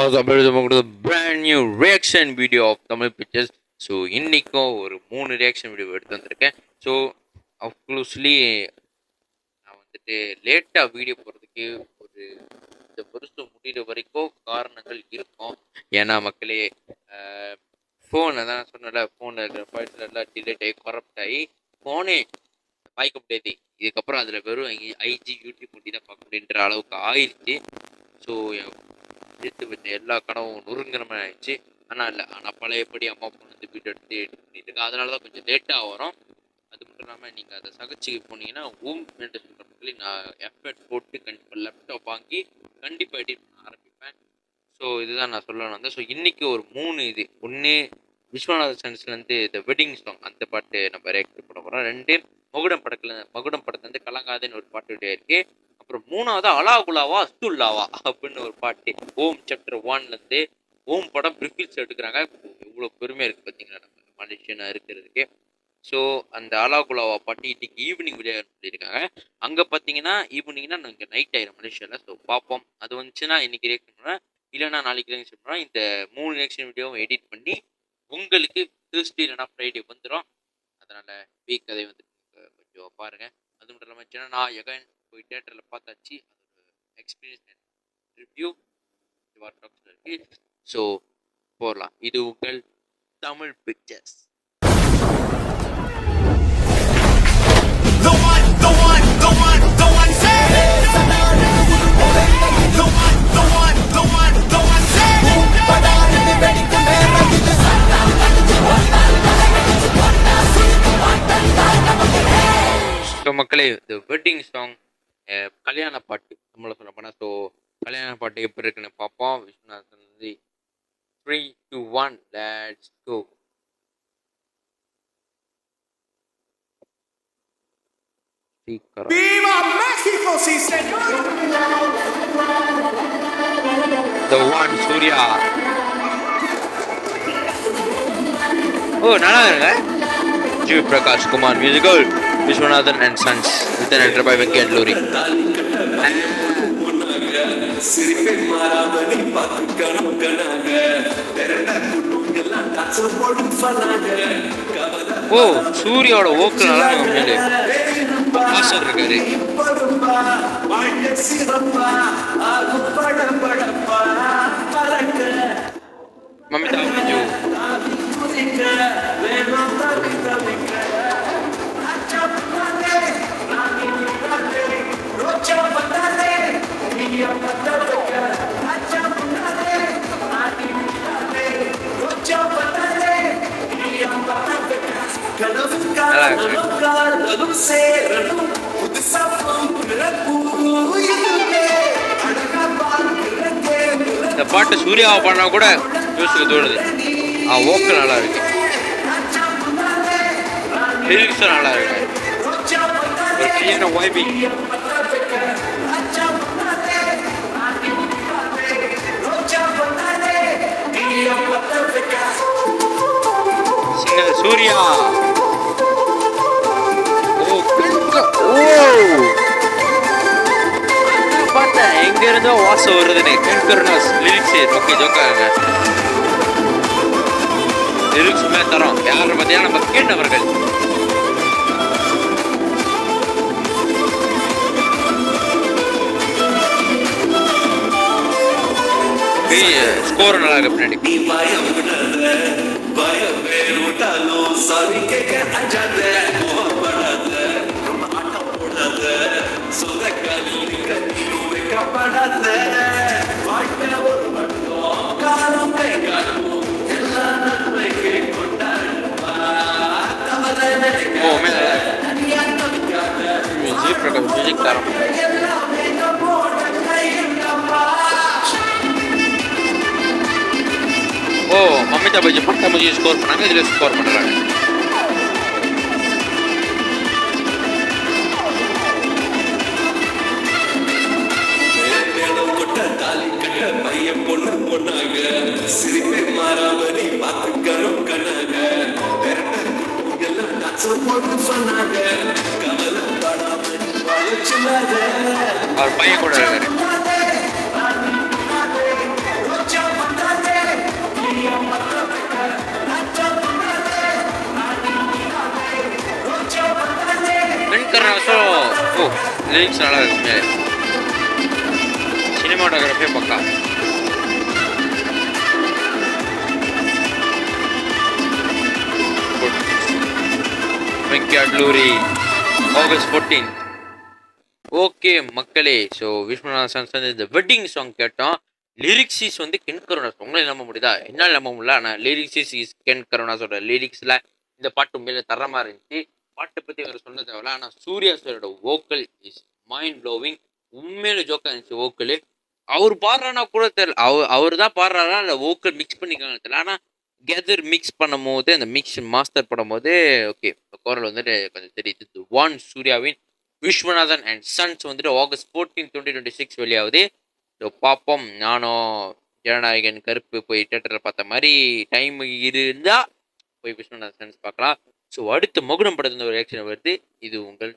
was welcome to the brand new reaction video of Tamil Pictures. So இன்றைக்கும் ஒரு 3 reaction video எடுத்து வந்திருக்கேன். So அஃப்கோர்ஸ்லி நான் வந்துட்டு லேட்டாக வீடியோ போடுறதுக்கு ஒரு இந்த வருஷம் முடிகிற வரைக்கும் காரணங்கள் இருக்கும். ஏன்னா மக்களே ஃபோனை தான் சொன்னல, ஃபோனில் இருக்கிற ஃபைல்ஸ் எல்லாம் டிலேட் ஆகி கரப்ட் ஆகி ஃபோனே பாய்க்க முடியாது. இதுக்கப்புறம் அதில் வெறும் ஐஜி யூடியூப் மட்டும் தான் பார்க்க முடியுன்ற அளவுக்கு ஆயிடுச்சு. ஸோ சேர்த்து வச்ச எல்லா கனவும் நொறுங்கிற மாதிரி ஆயிடுச்சு. ஆனால் பழையபடி அம்மா ஃபோன் வந்து வீடியோ எடுத்து பண்ணிட்டு இருக்கேன். அதனால தான் கொஞ்சம் லேட்டாக வரும். அது மட்டும் இல்லாமல் நீங்கள் அதை சகச்சிக்கு போனீங்கன்னா என்று சொல்கிற மக்களே நான் எஃபர்ட் போட்டு கண்டிப்பாக லேப்டாப் வாங்கி கண்டிப்பாக எடிட் பண்ண ஆரம்பிப்பேன். ஸோ இதுதான் நான் சொல்லணும் வந்தேன். ஸோ இன்றைக்கி ஒரு 3 இது. ஒன்று விஸ்வநாத சென்ஸ்லேருந்து இந்த வெட்டிங் சாங் அந்த பாட்டு நம்ம ரியாக்ட் பண்ண போகிறோம். 2 மகுடம் படத்துலேருந்து கலங்காதுன்னு ஒரு பாட்டு வீடியோ இருக்குது. அப்புறம் 3வது அலாகுலாவா அஸ்துல்லாவா அப்படின்னு ஒரு பாட்டு ஓம் சாப்டர் 1லேருந்து ஓம் படம் ப்ரிஃபில்ஸ் எடுக்கிறாங்க. இவ்வளோ பெருமையாக இருக்குது பார்த்தீங்களா நம்ம மலேசியனாக இருக்கிறதுக்கு. ஸோ அந்த அலாகுலாவா பாட்டு இன்றைக்கி ஈவினிங் விளையாட சொல்லியிருக்காங்க. அங்கே பார்த்தீங்கன்னா ஈவினிங்னா இங்கே நைட் ஆயிரும் மலேசியாவில். ஸோ பார்ப்போம். அது வந்துச்சுன்னா இன்றைக்கி ரியாக்ஷன் பண்ணுவேன், இல்லைனா நாளைக்கு ரியாக்ஷன் பண்ணுவேன். இந்த 3 ரியாக்ஷன் வீடியோவும் எடிட் பண்ணி உங்களுக்கு தேர்ஸ்டே இல்லைனா ஃப்ரைடே வந்துடும். அதனால் வீக் அதை வந்து கொஞ்சம் பாருங்கள். அது மட்டும் இல்லாமல் ஜனநாயகன் எகன் போய் தேட்டரில் பார்த்தாச்சு. அதோட எக்ஸ்பீரியன்ஸ் அண்ட் ரிவ்யூ இருக்கு. ஸோ போகலாம். இது உங்கள் தமிழ் பிக்சர்ஸ். ஸோ மக்களே, இந்த வெட்டிங் சாங் கல்யாண பாட்டு நம்மளை சொல்ல போனால். ஸோ கல்யாண பாட்டு எப்படி இருக்குன்னு பார்ப்போம். விஸ்வநாதன் வந்து 3, 2, 1 let's go. ¡Viva México, sí señor! The one Surya. Oh, நல்லா இருக்குங்க. G. Prakash Kumar musical, Vishwanathan and Sons with an editor by Venkat Luri. ஓ, சூர்யாவோட ஓக்கு நல்லா மேலே பாஸ்டர் இருக்காரு. மமிதா பஞ்சு இந்த பாட்டு சூர்யாவை பண்ணா கூட யோசிக்க தோணுது. ஓக்கு நல்லா இருக்கு, லிரிக்ஸும் நல்லா இருக்கு, ஒரு கிளியான வைபிங். சிங்கர் சூர்யா. பார்த்தேன் எங்க இருந்தோ வாசம் வருதுன்னு. கண்கருணாஸ் லிரிக்ஸ் ஓகே ஜோக்காங்க. லிரிக்ஸுமே தரோம். யார் பார்த்தீங்கன்னா நம்ம கேட்டவர்கள். ஸ்கோர் நல்லா இருக்கு பின்னாடி. ஓ மேல மியூசிக் தரம். ஓ மமிதா பஜ்ஜி பட்டா பஜ்ஜி ஸ்கோர் பண்ணாங்க, இதில் ஸ்கோர் பண்ணுறாங்க. அவர் பையன் கூட இருக்காரு. லிரிக்ஸ் நல்லா இருக்குமே. சினிமாட்டோகிராஃபியே பக்கா. வெங்கட்லூரி ஆகஸ்ட் 14. ஓகே மக்களே, ஸோ விஸ்வநாத் சான்ஸ் வந்து இந்த வெட்டிங் சாங் கேட்டோம். லிரிக்ஸிஸ் வந்து கென் கருணாஸ். உங்களால் நம்ப முடியுதா? என்னால் நம்ப முடியல. ஆனால் லிரிக்ஸிஸ் இஸ் கென் கருணாஸோட லிரிக்ஸில் இந்த பாட்டு உண்மையில தரமாக இருந்துச்சு. பாட்டை பற்றி வேறு சொன்ன தேவையில்ல. ஆனால் சூர்யா சாரோட வோக்கல் இஸ் மைண்ட் ப்ளோவிங். உண்மையில ஜோக்காக இருந்துச்சு வோக்கல். அவர் பாடுறானா கூட தெரியல. அவர் தான் பாடுறாரா இல்லை வோக்கல் மிக்ஸ் பண்ணிக்காங்க தெரியல. ஆனால் கெதர் மிக்ஸ் பண்ணும் போது அந்த மிக்ஸ் மாஸ்டர் பண்ணும்போது ஓகே குரல் வந்துட்டு கொஞ்சம் தெரியுது. ஒன் சூர்யாவின் விஸ்வநாதன் அண்ட் சன்ஸ் வந்துட்டு ஆகஸ்ட் 14, 2026 வெளியாகுது. ஸோ பார்ப்போம். நானும் ஜனநாயகன் கருப்பு போய் தேட்டரில் பார்த்த மாதிரி டைம் இருந்தால் போய் விஸ்வநாதன் சன்ஸ் பார்க்கலாம். ஸோ அடுத்த மகுடம் படத்துல ஒரு ஆக்ஷன் வருது. இது உங்கள்